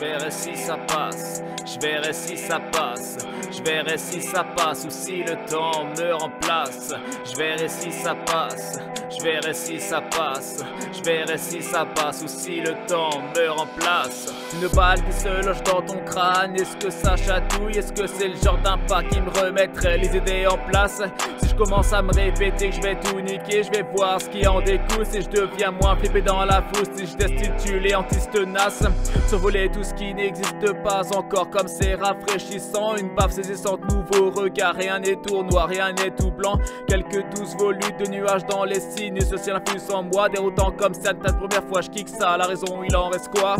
Je verrai si ça passe, je verrai si ça passe, je verrai si ça passe ou si le temps me remplace. Je verrai si ça passe, je verrai si ça passe, je verrai si ça passe ou si le temps me remplace. Une balle qui se loge dans ton crâne, est-ce que ça chatouille? Est-ce que c'est le genre d'impact qui me remettrait les idées en place? Si je commence à me répéter que je vais tout niquer, je vais voir ce qui en découle. Si je deviens moins flippé dans la foule, si je destitue les antistes tenaces, survoler tout ce qui n'existe pas encore, comme c'est rafraîchissant. Une baffe saisissante, nouveau regard, rien n'est tout noir, rien n'est tout blanc. Quelques douces volutes de nuages dans les signes, ce ciel infuse en moi, déroutant comme cette première fois je kick ça. La raison, il en reste quoi?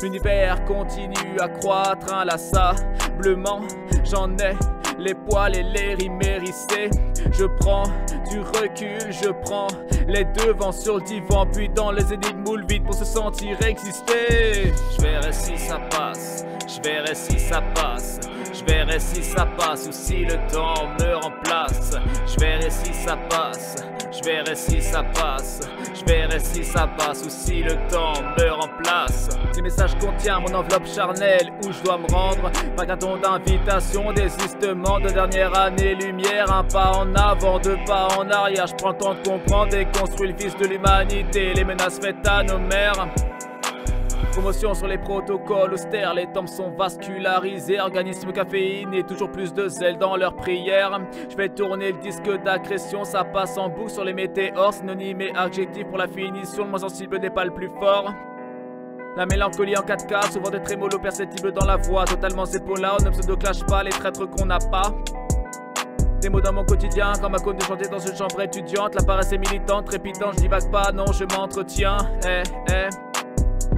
L'univers continue à croître inlassablement. J'en ai les poils et les rimes hérissées. Je prends du recul, je prends les devants sur le divan, puis dans les énigmes ou le vide pour se sentir exister. Je verrai si ça passe, je verrai si ça passe, je verrai si ça passe ou si le temps me remplace. Je verrai si ça passe, je verrai si ça passe, je verrai si ça passe ou si le temps me remplace. Les messages contiennent mon enveloppe charnelle où je dois me rendre. Pas qu'un ton d'invitation, désistement de dernière année lumière. Un pas en avant, deux pas en arrière. Je prends le temps de comprendre et construire le vice de l'humanité. Les menaces faites à nos mères. Promotion sur les protocoles austères, les tempes sont vascularisés. Organisme caféiné, toujours plus de zèle dans leurs prières. Je vais tourner le disque d'agression, ça passe en boucle sur les météores. Synonyme et adjectif pour la finition, le moins sensible n'est pas le plus fort. La mélancolie en 4K, souvent des trémolos perceptibles dans la voix. Totalement épaulant, ne pseudo clash pas les traîtres qu'on n'a pas. Des mots dans mon quotidien, comme ma cône de chanter dans une chambre étudiante. La paresse est militante, trépidante, je divague pas, non je m'entretiens.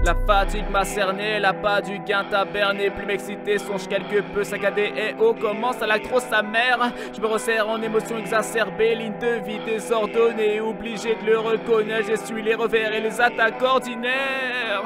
La fatigue m'a cerné, elle a pas du gain taberné. Plus m'exciter, songe quelque peu saccadé. Et oh, commence à la trop sa mère. Je me resserre en émotion exacerbée. Ligne de vie désordonnée, obligé de le reconnaître. J'essuie les revers et les attaques ordinaires.